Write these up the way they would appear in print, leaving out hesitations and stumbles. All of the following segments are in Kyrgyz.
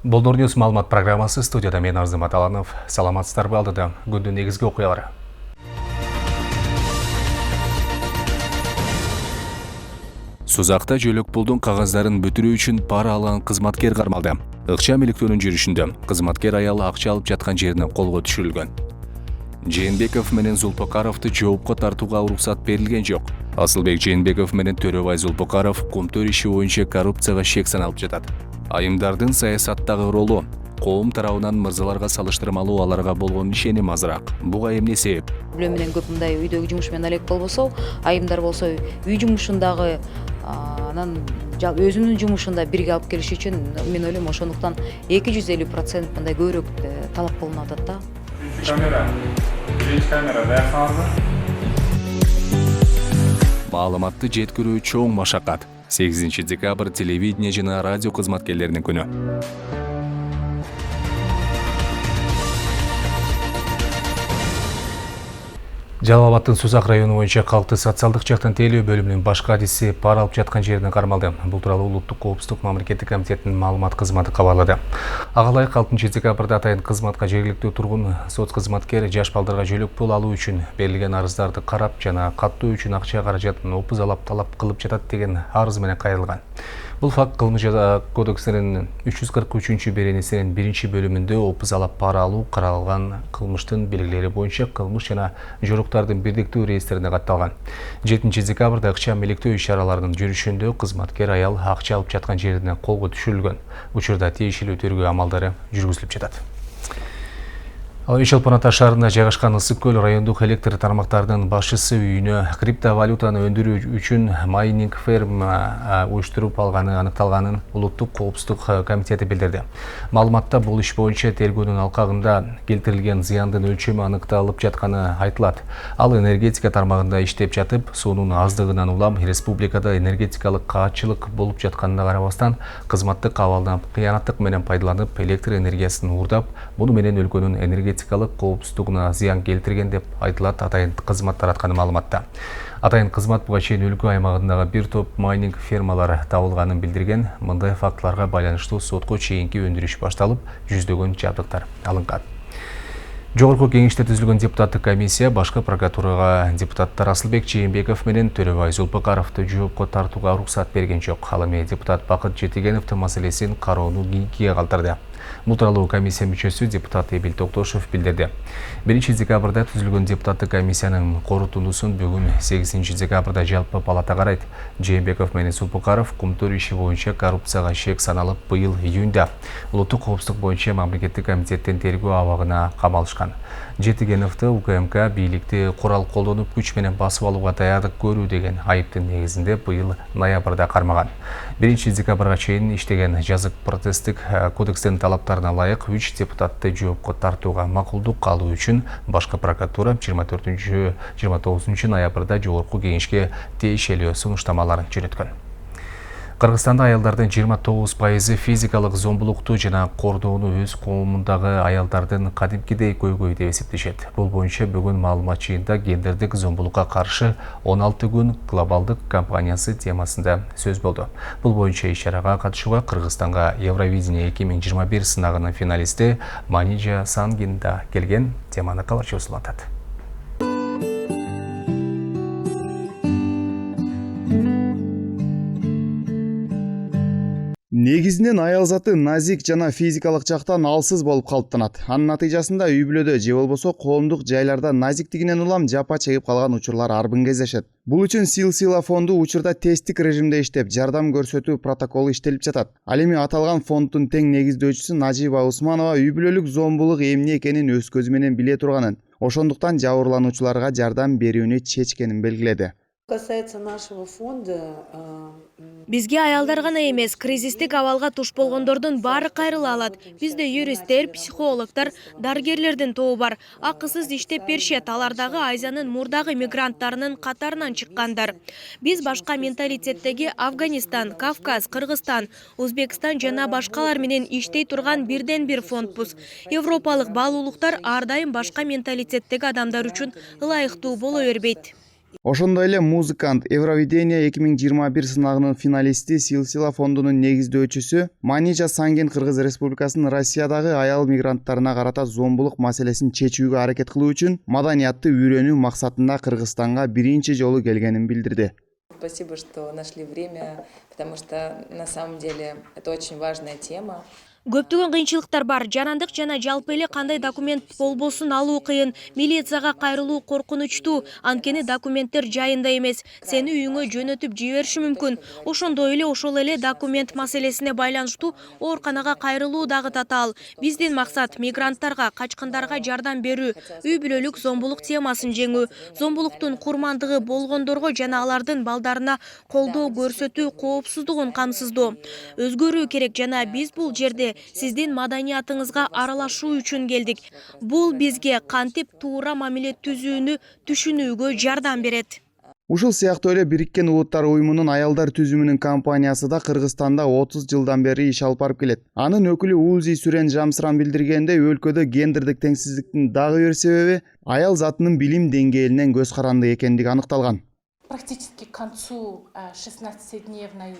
Болдор Ньюс маалымат программасы студияда мен Арзым Аталанов. Саламатсыздарбы, алдыда күндүн негизги окуялары. Сузакта жөлөк пулдун кагаздарын бүтүрүү үчүн пара алган кызматкер кармалды. Ыкчам иликтөөнүн жүрүшүндө кызматкер аял акча алып жаткан жеринен колго түшүрүлгөн. Жээнбеков менен Зулпукаровду жоопко тартууга уруксат берилген жок. Асылбек Жээнбеков менен Төрөбай Зулпукаров Кумтөр иши боюнча коррупцияга шек саналып жатат. Айымдардын саясаттагы ролу коом тарабынан мырзаларга салыштырмалуу аларга болгон ишеним азыраак. Буга эмне себеп? Бүлө менен көп мындай үйдөгү жумуш менен алек болбосо, айымдар болсо үй жумушундагы анан өзүнүн жумушунда бирге алып келиш үчүн мен ойлойм ошондуктан 250% мындай көбүрөөк талап кылынып атат да. Биринчи камера даярсаңызбы? Маалыматты жеткирүү чоң машакат. 8 декабрь телевидение жана радио кызматкерлеринин күнү. Жалал Абадтын Сузак району боюнча калкты социалдык жактан тейлөө бөлүмүнүн баш кадиси пара алып жаткан жеринен кармалды. Бул тууралуу Улуттук коопсуздук мамлекеттик комитетинин маалымат кызматы кабарлады. Ага ылайык 6 декабрда атайын кызматка жергиликтүү тургун соц кызматкер жаш балдарга жөлөк пул алуу үчүн берилген арыздарды карап жана каттоо үчүн акча каражатын опузалап талап кылып жатат деген арыз менен кайрылган. Бул факт Кылмыш жаза кодексинин 343 беренесинин 1-бөлүмүндө опузалап пара алуу каралган кылмыштын белгилери боюнча кылмыш жана жоруктардын бирдиктүү реестрине катталган. 7 декабрда ыкчам иликтөө иш-чараларынын жүрүшүндө кызматкер аял акча алып жаткан жеринен колго түшүрүлгөн. Учурда тиешелүү тергөө амалдары жүргүзүлүп жатат. Чолпон Ата шаарында жайгашкан Ысык көл райондук электр тармактарынын башчысы үйүнө криптовалютаны өндүрүү үчүн майнинг ферма уюштуруп алганы аныкталганын Улуттук коопсуздук комитети билдирди. Маалыматта бул иш боюнча тергөөнүн алкагында келтирилген зыяндын өлчөмү аныкталып жатканы айтылат. Ал энергетика тармагында иштеп жатып, суунун аздыгынан улам республикада энергетикалык каатчылык болуп жатканына карабастан, кызматтык абалдан кыянаттык менен пайдаланып, электр энергиясын уурдап, муну менен өлкөнүн энергетикалык коопсуздугуна зыян келтирген деп айтылат атайын кызмат тараткан маалыматта. Атайын кызмат буга чейин өлкө аймагындагы бир топ майнинг фермалар табылганын билдирген. Мындай фактыларга байланыштуу сотко чейинки өндүрүш башталып, жүздөгөн жабдыктар алынган. Жогорку кеңеште түзүлгөн депутаттык комиссия башкы прокуратурага депутаттар Асылбек Жээнбеков менен Төрөбай Зулпукаровду жоопко тартууга уруксат берген жок. Ал эми депутат Бакыт Жетигеновдун маселесин кароону кийинкиге калтырды. Бул тууралуу комиссия мүчөсү депутат Эбил Токтошов билдирди. 1 декабрда түзүлгөн депутаттык комиссиянын корутундусун бүгүн 8 декабрда жалпы палата карайт. Жээнбеков менен Зулпукаров Кумтөр иши боюнча коррупцияга шек саналып, быйыл июнда Улуттук коопсуздук боюнча мамлекеттик комитеттин тергөө абагына камалышкан. Жетигеновду УКМК бийликти курал колдонуп күч менен басып алууга даярдык көрүү деген айыптын негизинде быйыл ноябрда кармаган. 1 декабрга чейин иштеген жазык процесстик кодекстин талаптарына ылайык 3 депутатты жоопко тартууга макулдук алуу үчүн башкы прокуратура 24-29 ноябрда жогорку кеңешке тиешелүү сунуштамаларын жөнөткөн. Кыргызстанда аялдардын 29% физикалык зомбулукту жана кордоону өз коомундагы аялдардын кадимкидей көйгөй деп эсептешет. Бул боюнча бүгүн маалымат жыйында гендердик зомбулукка каршы 16 күн глобалдык кампаниясы темасында сөз болду. Бул боюнча иш-чарага катышууга Кыргызстанга Евровидение 2021 сынагынын финалисти Манижа Сангинда келген. Теманы калачы узулатат. Негизинен аял заты назик жана физикалык жактан алсыз болуп калыптанат. Анын натыйжасында үй бүлөдө же болбосо коомдук жайларда назиктигинен улам жапа чегип калган учурлар арбын кездешет. Бул үчүн Сил-Сила фонду учурда тесттик режимде иштеп, жардам көрсөтүү протоколу иштелип жатат. Ал эми аталган фонддун тең негиздөөчүсү Нажиба Усманова үй бүлөлүк зомбулук эмне экенин өз көзү менен биле турганын, ошондуктан жабырлануучуларга жардам берүүнү чечкенин белгиледи. Касается нашего фонда, Бизге аялдар гана эмес, кризистик абалга туш болгондордун баары кайрыла алат. Бизде юристтер, психологдор, дарыгерлердин тобу бар. Акысыз иштеп беришет, алар дагы Азиянын мурдагы мигранттарынын катарынан чыккандар. Биз башка менталитеттеги Афганистан, Кавказ, Кыргызстан, Узбекстан жана башкалар менен иштей турган бирден бир фондбуз. Европалык баалуулуктар ар дайым башка менталитеттеги адамдар үчүн ылайыктуу боло бербейт. Ошондой эле музыкант, Евровидение 2021 сынагынын финалисти, Силсила фондунун негиздөөчүсү Манижа Сангин Кыргыз Республикасынын Россиядагы аял мигранттарына карата зомбулук маселесин чечүүгө аракет кылуу үчүн маданиятты үйрөнүү максатында Кыргызстанга биринчи жолу келгенин билдирди. Спасибо, что нашли время, потому что на самом деле это очень важная тема. Көптөгөн кыйынчылыктар бар. Жарандык жана жалпы эле кандай документ болбосун алуу кыйын. Милицияга кайрылуу коркунучтуу, анткени документтер жайында эмес. Сени үйүңө жөнөтүп жибериши мүмкүн. Ошондой эле ошол эле документ маселесине байланыштуу ооруканага кайрылуу дагы татаал. Биздин максат мигранттарга, качкындарга жардам берүү, үй бүлөлүк зомбулук темасын жеңүү, зомбулуктун курмандыгы болгондорго жана алардын балдарына колдоо көрсөтүү коопсуздугун камсыздоо. Өзгөрүү керек жана биз бул жерде сиздин маданиятыңызга аралашуу үчүн келдик. Бул бизге кантип туура мамиле түзүүнү түшүнүүгө жардам берет. Ушул сыяктуу эле Бириккен Улуттар уюмунун аялдар түзүмүнүн компаниясы да Кыргызстанда 30 жылдан бери иш алып барып келет. Анын өкүлү Уулзи Сүрен Жамсыран билдиргенде, өлкөдө гендердик теңсиздиктин дагы бир себеби аял затынын билим деңгээлинен көз каранды экендиги аныкталган. Практически к концу 16-дневной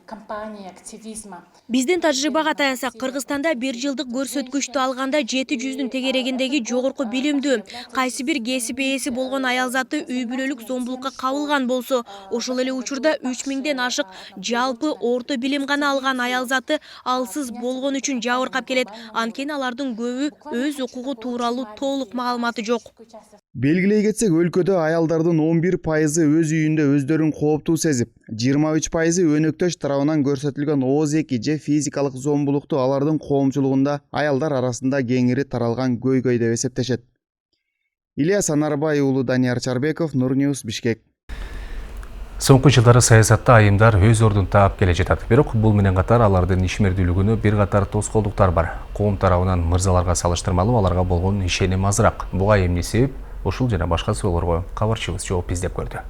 кампании активизма. Биздин тажрыйбага таянсак, Кыргызстанда 1 жылдык көрсөткүчтү алганда 700-дүн тегерегиндеги жогорку билимдүү, кайсы бир кесип ээси болгон аял заты үй бүлөлүк зомбулукка кабылган болсо, ошол эле учурда 3000ден ашык жалпы орто билим гана алган аял заты алсыз болгон үчүн жабыркап келет. Анткени алардын көбү өз укугу тууралуу толук маалыматы жок. Белгилей кетсек, өлкөдө аялдардын 11% өз үйүндө өздөрүн кооптуу сезип, 23% өнөктөш тарабынан көрсөтүлгөн ооз-2 же физикалык зомбулукту алардын коомчулугунда аялдар арасында кеңири таралган көйгөй деп эсептешет. Ильяс Анарбай уулу, Данияр Чарбеков, Нурньюс, Бишкек. Соңку жылдары саясатта айымдар өз ордун таап келе жатат. Бирок бул менен катар алардын ишмердүүлүгүнө бир катар тоскоолдуктар бар. Коом тарабынан мырзаларга салыштырмалуу аларга болгон ишеним азыраак. Буга эмне себеп? Ушул жана башка суроолорго кабарчыбыз жооп издеп көрдү.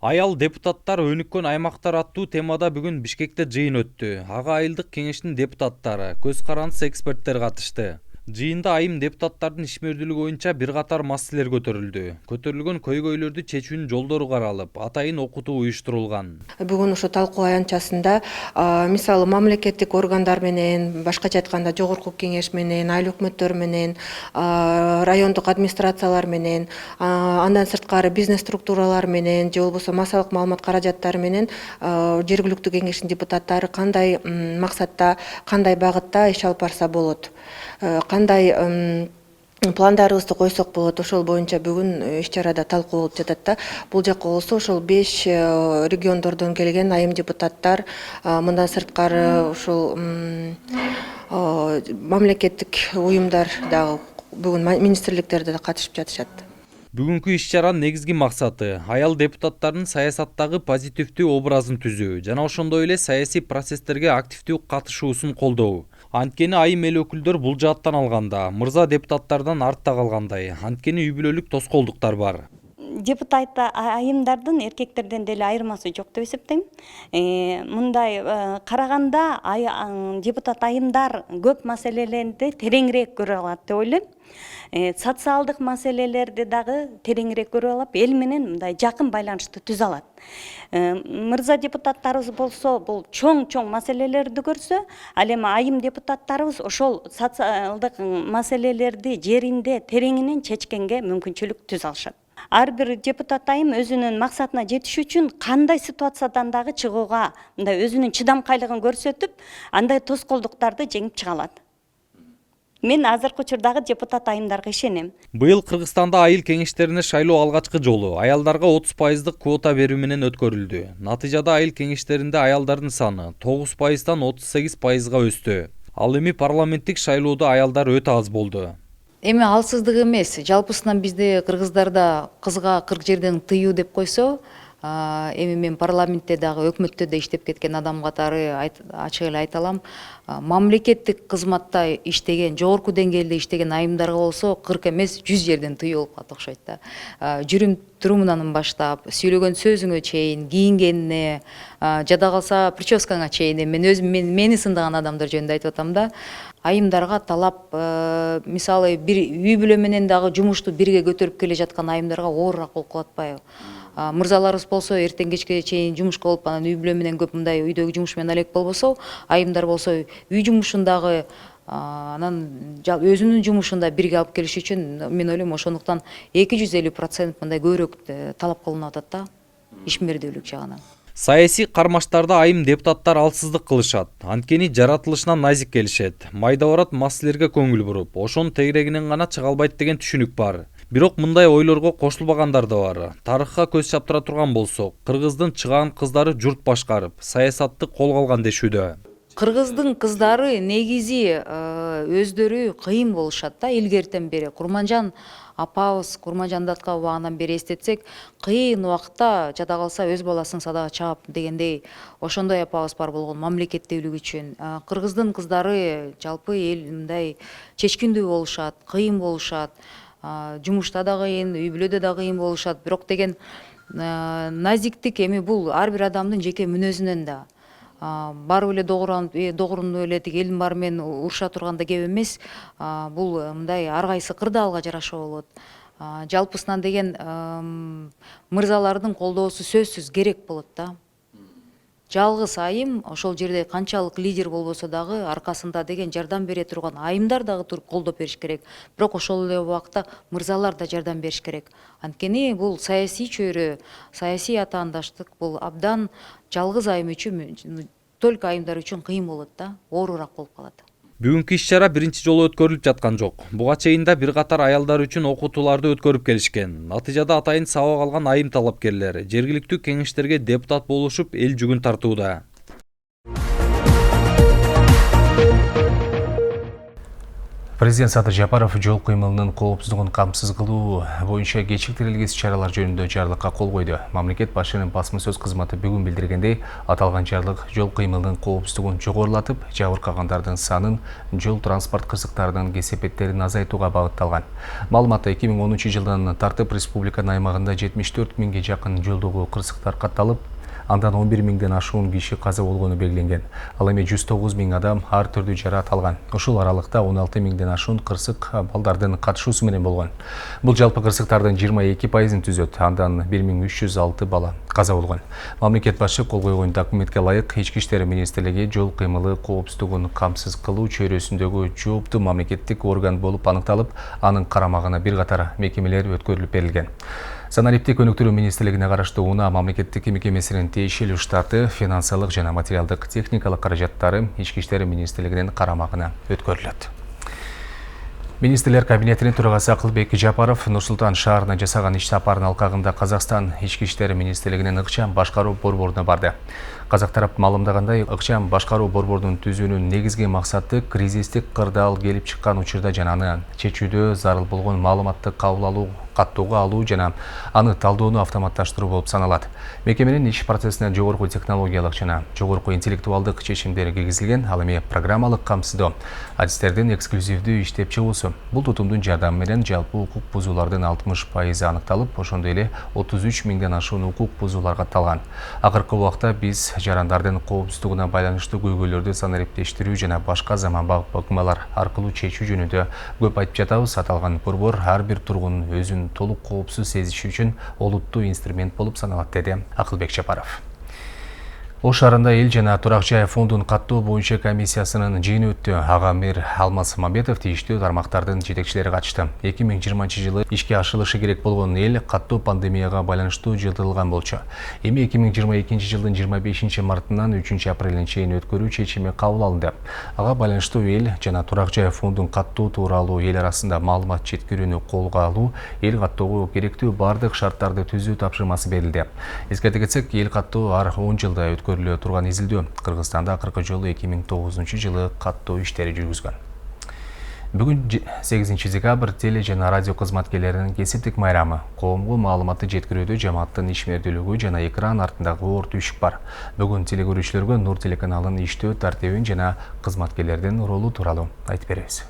Аял депутаттар өнүккөн аймактар аттуу темада бүгүн Бишкекте жыйын өттү. Ага айылдык кеңештин депутаттары, көз карандыс эксперттер катышты. Жыйында айым депутаттардын ишмердүүлүгү боюнча бир катар маселелер көтөрүлдү. Көтөрүлгөн көйгөйлөрдү чечүүнүн жолдору каралып, атайын окутуу уюштурулган. Бүгүн ошо талкуу аянтчасында мисалы мамлекеттик органдар менен, башкача айтканда жогорку кеңеш менен, айыл өкмөттөр менен, райондук администрациялар менен, андан сырткары бизнес структуралар менен, же болбосо массалык маалымат каражаттары менен жергиликтүү кеңештин депутаттары кандай максатта, кандай багытта иш алып барса болот, кандай пландарыбызды койсок болот, ошол боюнча бүгүн иш чарада талкуу болуп жатат да. Бул жакка болсо ошол 5 региондордон келген айым депутаттар, мындан сырткары ошол мамлекеттик уюмдар дагы бүгүн министрликтерде да катышып жатышат. Бүгүнкү иш-чаранын негизги максаты аял депутаттардын саясаттагы позитивдүү образын түзүү жана ошондой эле саясий процесстерге активдүү катышуусун колдоо. Анткени айым эл өкүлдөр бул жааттан алганда мырза депутаттардан артта калгандай, анткени үй бүлөлүк тоскоолдуктар бар. Депутат айымдардын эркектерден деле айырмасы жок деп эсептейм. Мындай караганда депутат айымдар көп маселелерди тереңирээк көрө алат деп ойлойм. Социалдык маселелерди дагы тереңирээк көрө алып, эл менен мындай жакын байланышты түзө алат. Мырза депутаттарыбыз болсо бул чоң маселелерди көрсө, ал эми айым депутаттарыбыз ошол социалдык маселелерди жеринде тереңинен чечкенге мүмкүнчүлүк түзө алышат. Ар бир депутат айым өзүнүн максатына жетиш үчүн кандай ситуациядан дагы чыгууга, мындай өзүнүн чыдамкайлыгын көрсөтүп, андай тоскоолдуктарды жеңип чыга алат. Мен азыркы учурдагы депутат айымдарга ишенем. Быйыл Кыргызстанда айыл кеңештерине шайлоо алгачкы жолу аялдарга 30% квота берүү менен өткөрүлдү. Натыйжада айыл кеңештеринде аялдардын саны 9%дан 38%га өстү. Ал эми парламенттик шайлоодо аялдар өтө аз болду. Эми алсыздык эмес, жалпысынан бизде кыргыздарда кызга 40 жерден тыюу деп койсо, эми мен парламентте дагы өкмөттө да иштеп кеткен адам катары ачык эле айта алам. Мамлекеттик кызматта иштеген, жогорку деңгээлде иштеген айымдарга болсо 40 эмес 100 жерден тыюу болуп калат окшойт да. Жүрүм турумунан баштап, сүйлөгөн сөзүңө чейин, кийингенине, жада калса прическаңа чейин, мен өзүм мени сындаган адамдар жөнүндө айтып атам да. Айымдарга талап, мисалы бир үй бүлө менен дагы жумушту бирге көтөрүп келе жаткан айымдарга оорураак болуп калат атпайбы? мырзаларыбыз болсо эртең кечке чейин жумушка болуп анан үй бүлө менен көп мындай үйдөгү жумуш менен алек болбосо, айымдар болсо үй жумушундагы анан өзүнүн жумушунда бирге алып келиш үчүн мен ойлойм ошондуктан 250% мындай көбүрөөк талап кылынып атат да ишмердүүлүк жагынан. Саясий кармаштарда айым депутаттар алсыздык кылышат. Анткени жаратылышынан назик келишет. Майда барат маселелерге көңүл буруп, ошонун тегерегинен гана чыга албайт деген түшүнүк бар. Бирок мындай ойлорго кошулбагандар да бар. Тарыхка көз чаптыра турган болсок, Кыргыздын чыгаан кыздары журт башкарып, саясатты колго алган дешүүдө. Кыргыздын кыздары негизи өздөрү кыйын болушат да илгертен бери. Курманжан апабыз, Курманжан датка убагынан бери эстетсек, кыйын убакта жада калса өз баласын садага чаап дегендей ошондой апабыз бар болгон мамлекеттүүлүк үчүн. Кыргыздын кыздары жалпы эл мындай чечкиндүү болушат, кыйын болушат. Жумушта да кыйын, үй бүлөдө да кыйын болушат. Бирок деген назиктик эми бул ар бир адамдын жеке мүнөзүнөн да. Барып эле догурунуп эле тиги элдин баары менен уруша турган да кеп эмес. Бул мындай ар кайсы кырдаалга жараша болот. Жалпысынан деген мырзалардын колдоосу сөзсүз керек болот да. Жалгыз айым ошол жерде канчалык лидер болбосо дагы аркасында деген жардам бере турган айымдар дагы туруп колдоп бериш керек. Бирок ошол эле убакта мырзалар да жардам бериш керек. Анткени бул саясий чөйрө, саясий атаандаштык бул абдан жалгыз айым үчүн, только айымдар үчүн кыйын болот да, оорураак болуп калат. Бүгүнкү иш-чара биринчи жолу өткөрүлүп жаткан жок. Буга чейин да бир катар аялдар үчүн окутууларды өткөрүп келишкен. Натыйжада атайын сабак алган айым талапкерлер жергиликтүү кеңештерге депутат болушуп эл жүгүн тартууда. Президент Садыр Жапаров жол кыймылынын коопсуздугун камсыз кылуу боюнча кечиктирилген иш-чаралар жөнүндө жарлыкка кол койду. Мамлекет башчынын басма сөз кызматы бүгүн билдиргендей, аталган жарлык жол кыймылынын коопсуздугун жогорулатып, жабыркагандардын санын, жол транспорт кырсыктарынын кесепеттерин азайтууга багытталган. Маалыматта 2010 жылдан тартып республиканын аймагында 74 миңге жакын жолдогу кырсыктар катталып, андан 11 миңден ашуун киши каза болгону белгиленген. Ал эми 109 миң адам ар түрдүү жараат алган. Ушул аралыкта 16 миңден ашуун кырсык балдардын катышуусу менен болгон. Бул жалпы кырсыктардын 22%-ын түзөт. Андан 1306 бала каза болгон. Мамлекет башчы кол койгон документке ылайык Ички иштер министрлиги жол кыймылы коопсуздугун камсыз кылуу чөйрөсүндөгү жооптуу мамлекеттик орган болуп аныкталып, анын карамагына бир катар мекемелер өткөрүлүп берилген. Санариптик өнүктүрүү министрлигине караштуу УНА мамлекеттик мекемесинин тиешелүү штаты, финансылык жана материалдык техникалык каражаттары Ички иштер министрлигинин карамагына өткөрүлөт. Министрлер кабинетинин төрагасы Акылбек Жапаров Нур-Султан шаарына жасаган иш сапарынын алкагында Казакстан Ички иштер министрлигинин ыкчам башкаруу борборуна барды. Казак тарап маалымдагандай, ыкчам башкаруу борборунун түзүүнүн негизги максаты кризистик кырдаал келип чыккан учурда жана аны чечүүдө зарыл болгон маалыматты кабыл алуу, каттоого алуу жана аны талдоону автоматташтыруу болуп саналат. Мекеменин иш процессине жогорку технологиялык жана жогорку интеллектуалдык чечимдер киргизилген, ал эми программалык камсыздоо, адистердин эксклюзивдүү иштеп чыгуусу. Бул тутумдун жардамы менен жалпы укук бузуулардын 60% аныкталып, ошондой эле 33 миңден ашуун укук бузуулар катталган. Акыркы убакта биз жарандардын коопсуздугуна байланыштуу көйгөйлөрдү санариптештирүү жана башка заманбап ыкмалар аркылуу чечүү жөнүндө көп айтып жатабыз. Аталган борбор ар бир тургун өзүн толук коопсуз сезиши үчүн олуттуу инструмент болуп саналат, деди Акылбек Жапаров. Ош шаарында эл жана турак жай фондун каттоо боюнча комиссиясынын жыйыны өттү. Ага мэр Алмаз Мамбетов тийиштүү тармактардын жетекчилери катышты. 2020 жылы ишке ашырылышы керек болгон эл каттоо пандемияга байланыштуу жылдырылган болчу. Эми 2022 жылдын 25 мартынан 3 апрелине чейин өткөрүү чечими кабыл алынды. Ага байланыштуу эл жана турак жай фондун каттоо тууралуу эл арасында маалымат жеткирүүнү колго алуу, эл каттоого керектүү бардык шарттарды түзүү тапшырмасы берилди. Эскерте кетсек, эл каттоо ар 10 жылда өткөрүлө турган изилдөө. Кыргызстанда акыркы жолу 2009 жылы каттоо иштери жүргүзгөн. Бүгүн 8 декабрь теле жана радио кызматкерлеринин кесиптик майрамы. Коомго маалыматты жеткирүүдө жамааттын ишмердүүлүгү жана экран артындагы оор түйшүк бар. Бүгүн телекөрүүчүлөргө Нур телеканалынын иштөө тартибин жана кызматкерлердин ролу тууралуу айтып беребиз.